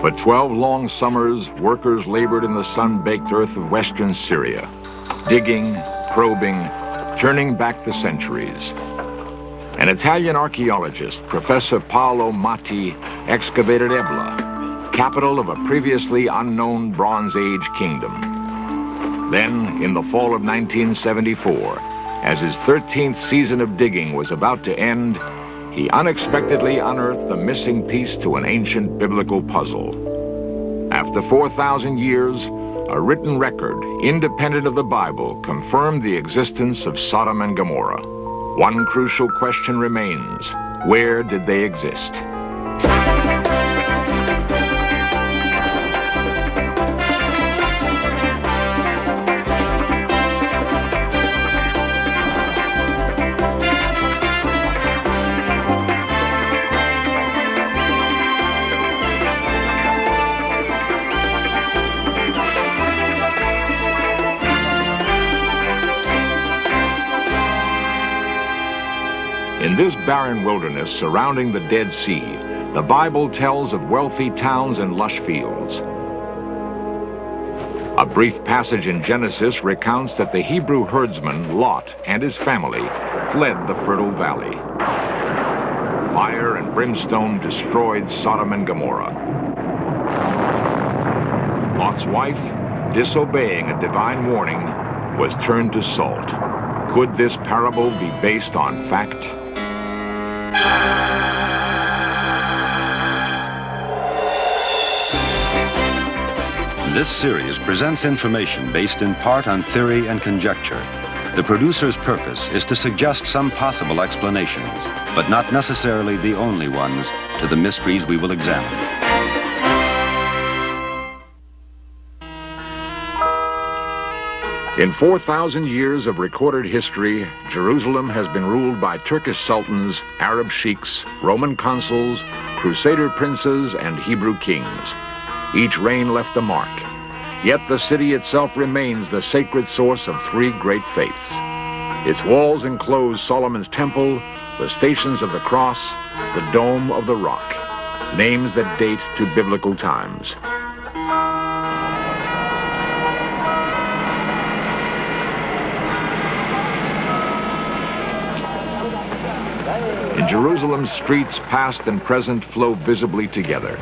For 12 long summers, workers labored in the sun-baked earth of western Syria, digging, probing, turning back the centuries. An Italian archaeologist, Professor Paolo Matti, excavated Ebla, capital of a previously unknown Bronze Age kingdom. Then, in the fall of 1974, as his 13th season of digging was about to end, he unexpectedly unearthed the missing piece to an ancient biblical puzzle. After 4,000 years, a written record, independent of the Bible, confirmed the existence of Sodom and Gomorrah. One crucial question remains: where did they exist? In this barren wilderness surrounding the Dead Sea, the Bible tells of wealthy towns and lush fields. A brief passage in Genesis recounts that the Hebrew herdsman, Lot, and his family fled the fertile valley. Fire and brimstone destroyed Sodom and Gomorrah. Lot's wife, disobeying a divine warning, was turned to salt. Could this parable be based on fact? This series presents information based in part on theory and conjecture. The producer's purpose is to suggest some possible explanations, but not necessarily the only ones, to the mysteries we will examine. In 4,000 years of recorded history, Jerusalem has been ruled by Turkish sultans, Arab sheiks, Roman consuls, Crusader princes, and Hebrew kings. Each reign left a mark. Yet the city itself remains the sacred source of three great faiths. Its walls enclose Solomon's temple, the Stations of the Cross, the Dome of the Rock, names that date to biblical times. In Jerusalem's streets, past and present flow visibly together.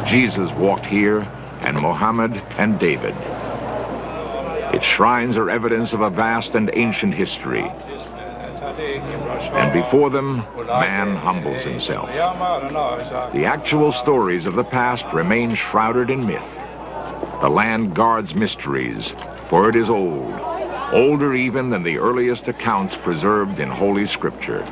Jesus walked here, and Muhammad and David. Its shrines are evidence of a vast and ancient history. And before them, man humbles himself. The actual stories of the past remain shrouded in myth. The land guards mysteries, for it is old, older even than the earliest accounts preserved in Holy Scripture.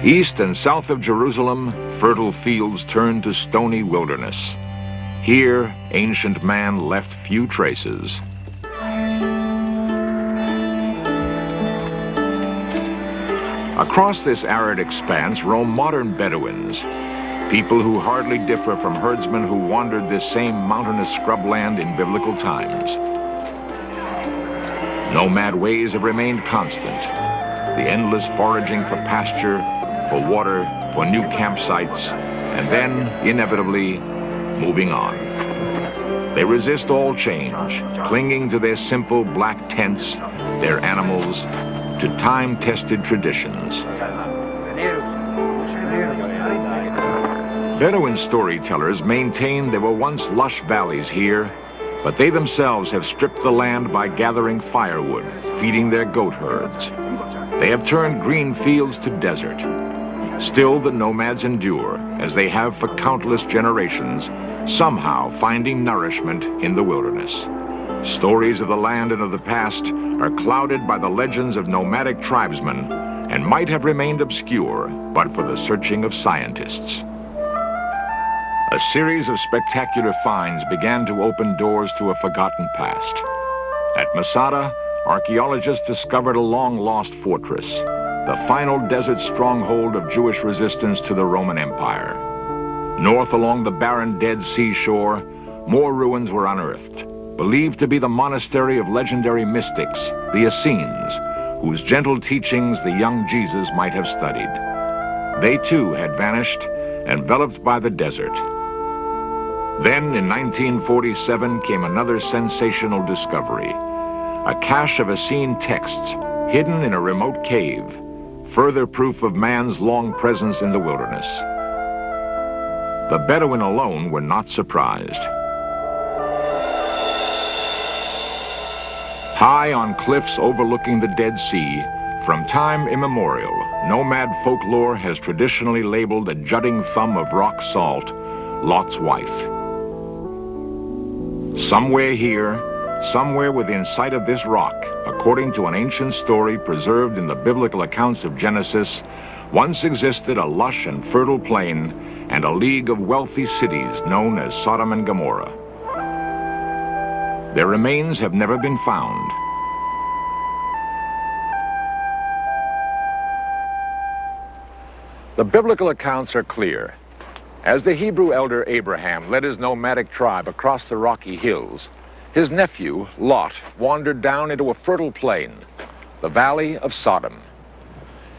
East and south of Jerusalem, fertile fields turn to stony wilderness. Here, ancient man left few traces. Across this arid expanse roam modern Bedouins, people who hardly differ from herdsmen who wandered this same mountainous scrubland in biblical times. Nomad ways have remained constant. The endless foraging for pasture, for water, for new campsites, and then, inevitably, moving on. They resist all change, clinging to their simple black tents, their animals, to time-tested traditions. Bedouin storytellers maintain there were once lush valleys here, but they themselves have stripped the land by gathering firewood, feeding their goat herds. They have turned green fields to desert. Still, the nomads endure, as they have for countless generations, somehow finding nourishment in the wilderness. Stories of the land and of the past are clouded by the legends of nomadic tribesmen and might have remained obscure but for the searching of scientists. A series of spectacular finds began to open doors to a forgotten past. At Masada, archaeologists discovered a long-lost fortress, the final desert stronghold of Jewish resistance to the Roman Empire. North along the barren Dead Sea shore, more ruins were unearthed, believed to be the monastery of legendary mystics, the Essenes, whose gentle teachings the young Jesus might have studied. They too had vanished, enveloped by the desert. Then, in 1947, came another sensational discovery. A cache of Essene texts hidden in a remote cave, further proof of man's long presence in the wilderness. The Bedouin alone were not surprised. High on cliffs overlooking the Dead Sea, from time immemorial, nomad folklore has traditionally labeled a jutting thumb of rock salt Lot's wife. Somewhere here, somewhere within sight of this rock, according to an ancient story preserved in the biblical accounts of Genesis, once existed a lush and fertile plain and a league of wealthy cities known as Sodom and Gomorrah. Their remains have never been found. The biblical accounts are clear. As the Hebrew elder Abraham led his nomadic tribe across the rocky hills, his nephew, Lot, wandered down into a fertile plain, the valley of Sodom.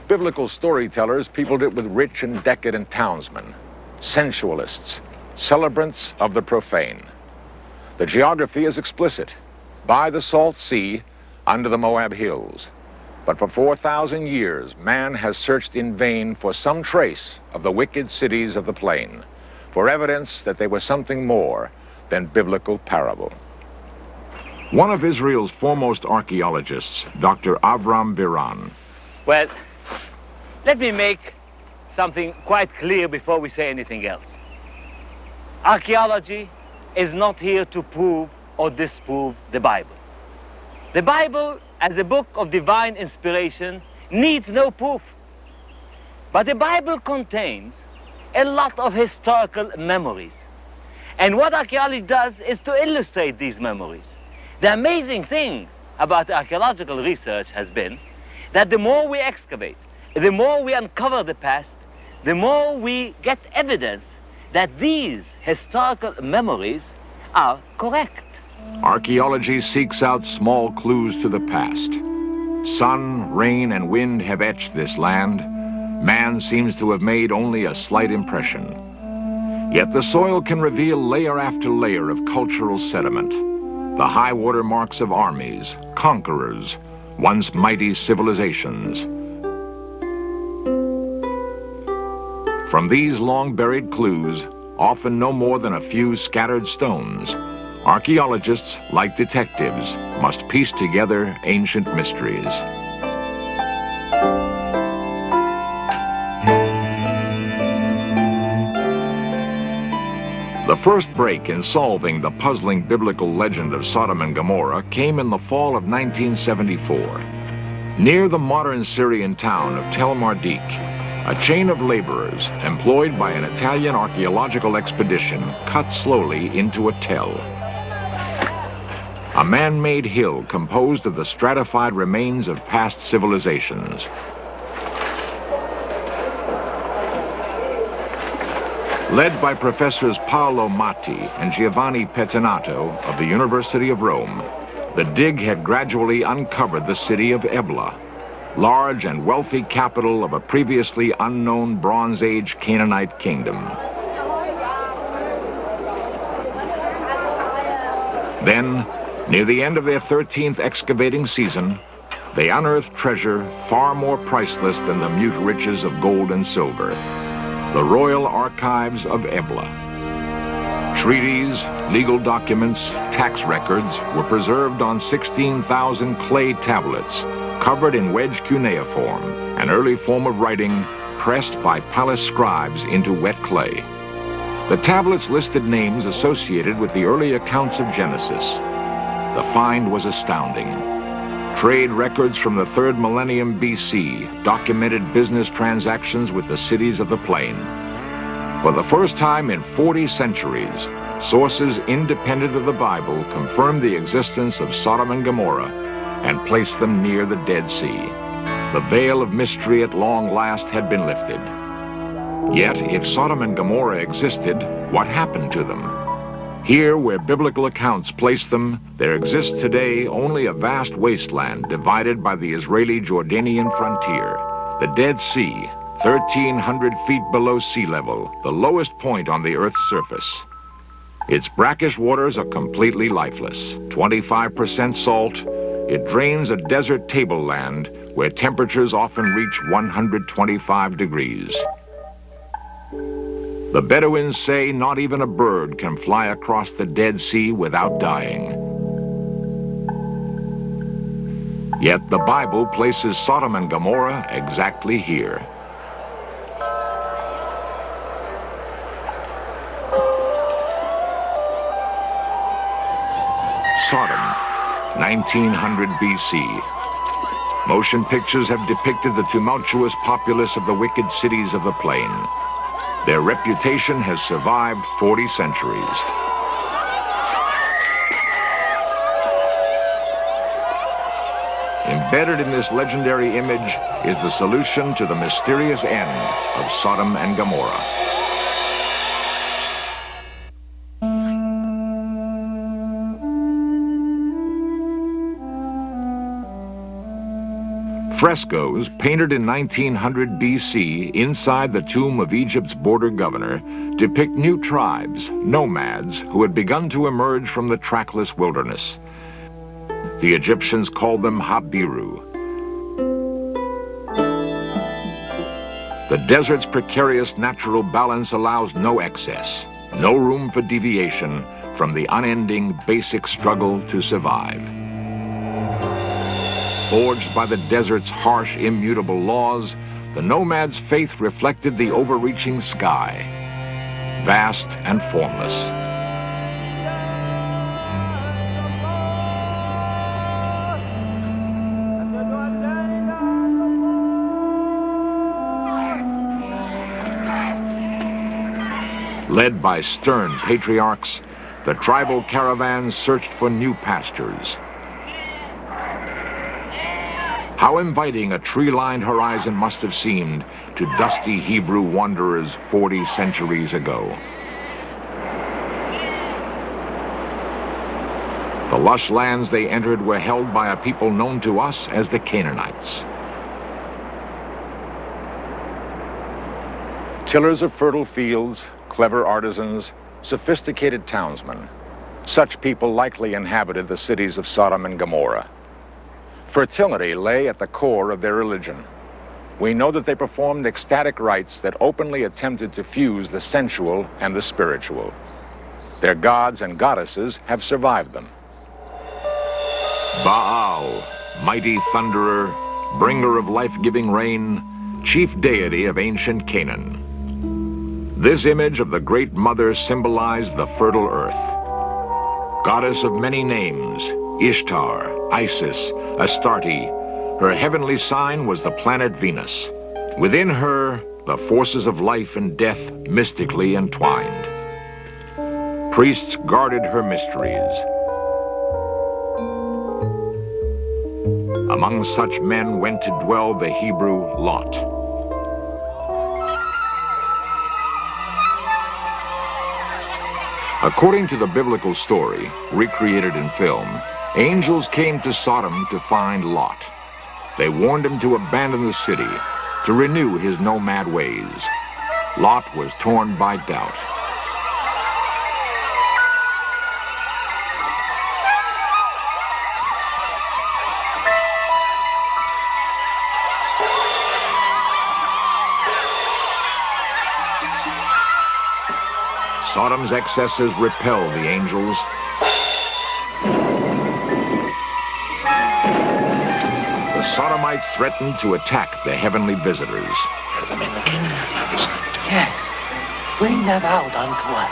Biblical storytellers peopled it with rich and decadent townsmen, sensualists, celebrants of the profane. The geography is explicit. By the Salt Sea, under the Moab hills. But for 4,000 years, man has searched in vain for some trace of the wicked cities of the plain, for evidence that they were something more than biblical parable. One of Israel's foremost archaeologists, Dr. Avram Biran. Well, let me make something quite clear before we say anything else. Archaeology is not here to prove or disprove the Bible. The Bible, as a book of divine inspiration, needs no proof. But the Bible contains a lot of historical memories. And what archaeology does is to illustrate these memories. The amazing thing about archaeological research has been that the more we excavate, the more we uncover the past, the more we get evidence that these historical memories are correct. Archaeology seeks out small clues to the past. Sun, rain, and wind have etched this land. Man seems to have made only a slight impression. Yet the soil can reveal layer after layer of cultural sediment, the high water marks of armies, conquerors, once mighty civilizations. From these long-buried clues, often no more than a few scattered stones, archaeologists, like detectives, must piece together ancient mysteries. The first break in solving the puzzling biblical legend of Sodom and Gomorrah came in the fall of 1974. Near the modern Syrian town of Tel Mardik, a chain of laborers employed by an Italian archaeological expedition cut slowly into a tell. A man-made hill composed of the stratified remains of past civilizations. Led by Professors Paolo Matti and Giovanni Pettinato of the University of Rome, the dig had gradually uncovered the city of Ebla, large and wealthy capital of a previously unknown Bronze Age Canaanite kingdom. Then, near the end of their 13th excavating season, they unearthed treasure far more priceless than the mute riches of gold and silver, the royal archives of Ebla. Treaties, legal documents, tax records were preserved on 16,000 clay tablets, covered in wedge cuneiform, an early form of writing pressed by palace scribes into wet clay. The tablets listed names associated with the early accounts of Genesis. The find was astounding. Trade records from the 3rd millennium BC documented business transactions with the cities of the plain. For the first time in 40 centuries, sources independent of the Bible confirmed the existence of Sodom and Gomorrah and placed them near the Dead Sea. The veil of mystery at long last had been lifted. Yet, if Sodom and Gomorrah existed, what happened to them? Here, where biblical accounts place them, there exists today only a vast wasteland divided by the Israeli-Jordanian frontier, the Dead Sea, 1,300 feet below sea level, the lowest point on the Earth's surface. Its brackish waters are completely lifeless. 25% salt, it drains a desert tableland where temperatures often reach 125 degrees. The Bedouins say not even a bird can fly across the Dead Sea without dying. Yet the Bible places Sodom and Gomorrah exactly here. Sodom, 1900 BC. Motion pictures have depicted the tumultuous populace of the wicked cities of the plain. Their reputation has survived 40 centuries. Embedded in this legendary image is the solution to the mysterious end of Sodom and Gomorrah. Frescoes painted in 1900 BC inside the tomb of Egypt's border governor depict new tribes, nomads, who had begun to emerge from the trackless wilderness. The Egyptians called them Habiru. The desert's precarious natural balance allows no excess, no room for deviation from the unending basic struggle to survive. Forged by the desert's harsh, immutable laws, the nomad's faith reflected the overreaching sky, vast and formless. Led by stern patriarchs, the tribal caravans searched for new pastures. How inviting a tree-lined horizon must have seemed to dusty Hebrew wanderers 40 centuries ago. The lush lands they entered were held by a people known to us as the Canaanites. Tillers of fertile fields, clever artisans, sophisticated townsmen. Such people likely inhabited the cities of Sodom and Gomorrah. Fertility lay at the core of their religion. We know that they performed ecstatic rites that openly attempted to fuse the sensual and the spiritual. Their gods and goddesses have survived them. Baal, mighty thunderer, bringer of life-giving rain, chief deity of ancient Canaan. This image of the Great Mother symbolized the fertile earth. Goddess of many names, Ishtar, Isis, Astarte, her heavenly sign was the planet Venus. Within her, the forces of life and death mystically entwined. Priests guarded her mysteries. Among such men went to dwell the Hebrew Lot. According to the biblical story, recreated in film, angels came to Sodom to find Lot. They warned him to abandon the city, to renew his nomad ways. Lot was torn by doubt. Sodom's excesses repelled the angels. The Sodomites threatened to attack the heavenly visitors. Put them in the kingdom, yes. Bring them out unto us.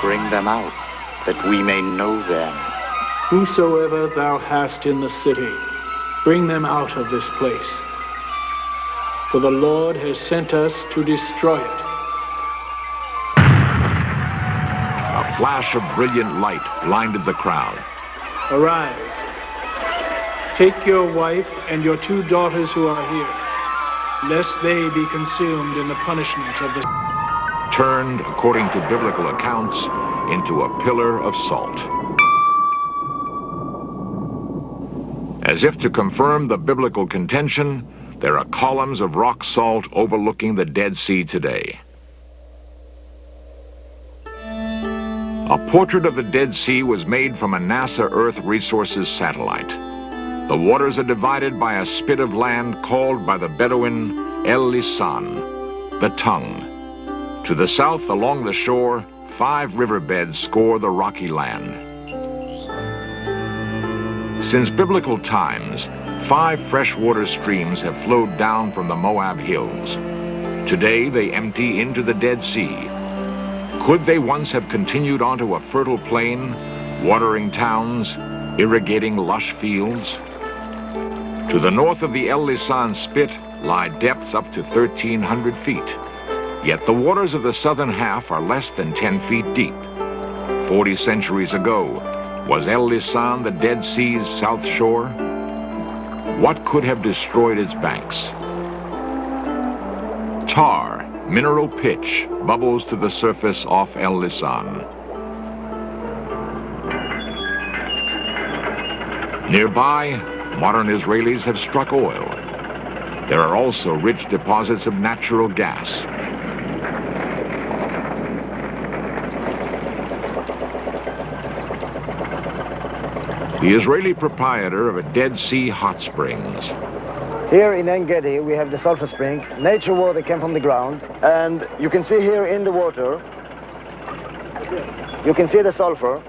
Bring them out, that we may know them. Whosoever thou hast in the city, bring them out of this place. For the Lord has sent us to destroy it. A flash of brilliant light blinded the crowd. Arise, take your wife and your 2 daughters who are here, lest they be consumed in the punishment of the... Turned, according to biblical accounts, into a pillar of salt. As if to confirm the biblical contention, there are columns of rock salt overlooking the Dead Sea today. A portrait of the Dead Sea was made from a NASA Earth Resources satellite. The waters are divided by a spit of land called by the Bedouin El Lisan, the tongue. To the south along the shore, 5 riverbeds score the rocky land. Since biblical times, 5 freshwater streams have flowed down from the Moab hills. Today they empty into the Dead Sea. Could they once have continued onto a fertile plain, watering towns, irrigating lush fields? To the north of the El Lisan spit lie depths up to 1,300 feet. Yet the waters of the southern half are less than 10 feet deep. 40 centuries ago, was El Lisan the Dead Sea's south shore? What could have destroyed its banks? Tar, mineral pitch, bubbles to the surface off El Lisan. Nearby, modern Israelis have struck oil. There are also rich deposits of natural gas. The Israeli proprietor of a Dead Sea hot springs. Here in En-Gedi we have the sulfur spring. Nature water came from the ground, and you can see here in the water, you can see the sulfur.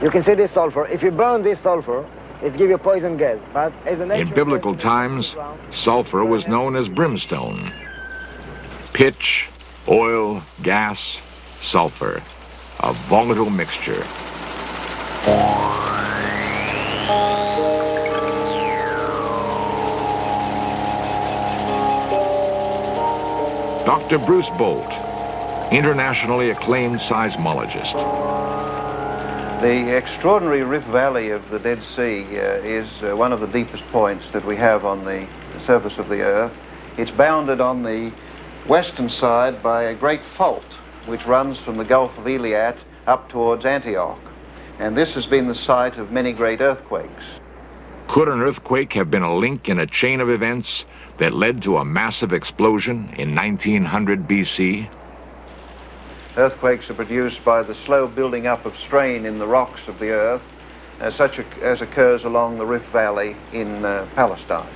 You can see this sulfur. If you burn this sulfur, it's give you poison gas. But as a in biblical times, sulfur was known as brimstone. Pitch, oil, gas, sulfur, a volatile mixture. Dr. Bruce Bolt, internationally acclaimed seismologist. The extraordinary rift valley of the Dead Sea is one of the deepest points that we have on the surface of the Earth. It's bounded on the western side by a great fault which runs from the Gulf of Iliat up towards Antioch. And this has been the site of many great earthquakes. Could an earthquake have been a link in a chain of events that led to a massive explosion in 1900 BC? Earthquakes are produced by the slow building up of strain in the rocks of the Earth, such as occurs along the Rift Valley in Palestine.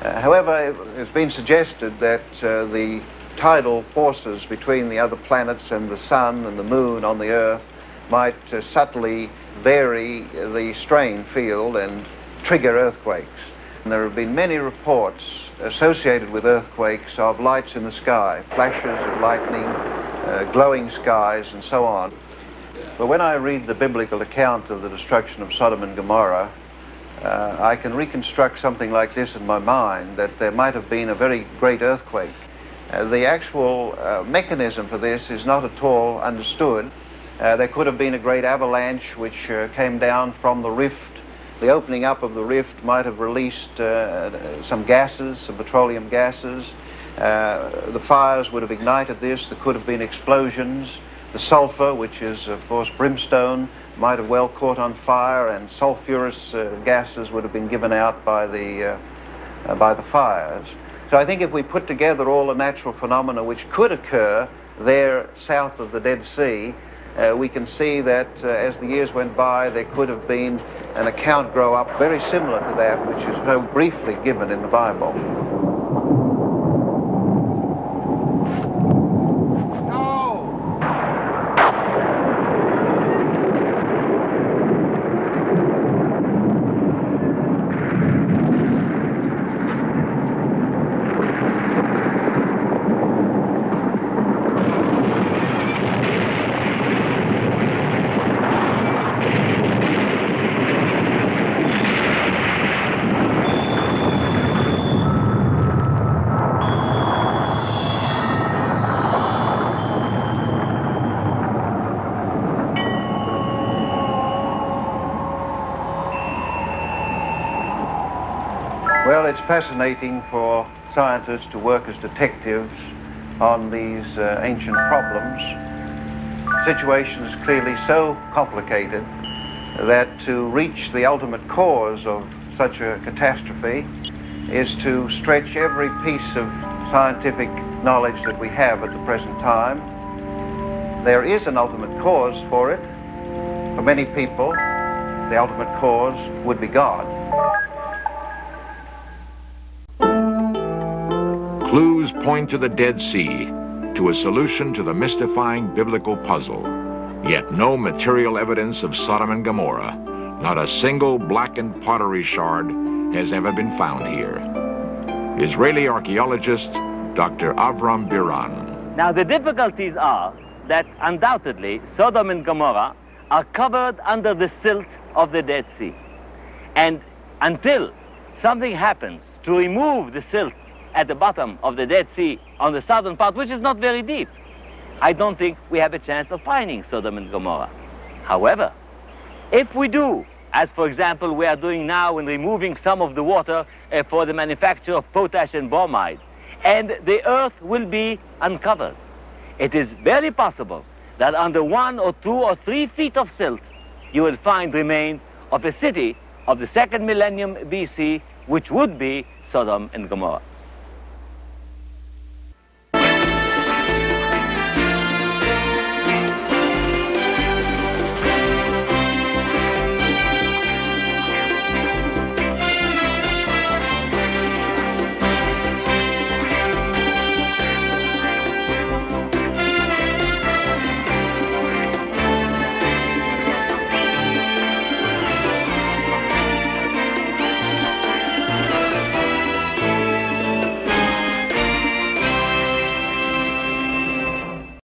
However, it's been suggested that the tidal forces between the other planets and the Sun and the Moon on the Earth might subtly vary the strain field and trigger earthquakes. And there have been many reports associated with earthquakes of lights in the sky, flashes of lightning, glowing skies, and so on. But when I read the biblical account of the destruction of Sodom and Gomorrah, I can reconstruct something like this in my mind, that there might have been a very great earthquake. The actual mechanism for this is not at all understood. There could have been a great avalanche which came down from the rift. The opening up of the rift might have released some gases, some petroleum gases. The fires would have ignited this. There could have been explosions. The sulfur, which is, of course, brimstone, might have well caught on fire, and sulfurous gases would have been given out by the fires. So I think if we put together all the natural phenomena which could occur there south of the Dead Sea, we can see that as the years went by, there could have been an account grow up very similar to that which is so briefly given in the Bible. Well, it's fascinating for scientists to work as detectives on these ancient problems. The situation is clearly so complicated that to reach the ultimate cause of such a catastrophe is to stretch every piece of scientific knowledge that we have at the present time. There is an ultimate cause for it. For many people, the ultimate cause would be God. Clues point to the Dead Sea, to a solution to the mystifying biblical puzzle. Yet no material evidence of Sodom and Gomorrah, not a single blackened pottery shard, has ever been found here. Israeli archaeologist Dr. Avram Biran. Now the difficulties are that undoubtedly Sodom and Gomorrah are covered under the silt of the Dead Sea. And until something happens to remove the silt at the bottom of the Dead Sea on the southern part, which is not very deep, I don't think we have a chance of finding Sodom and Gomorrah. However, if we do, as for example we are doing now in removing some of the water for the manufacture of potash and bromide, and the earth will be uncovered, it is very possible that under 1 or 2 or 3 feet of silt you will find remains of a city of the 2nd millennium BC, which would be Sodom and Gomorrah.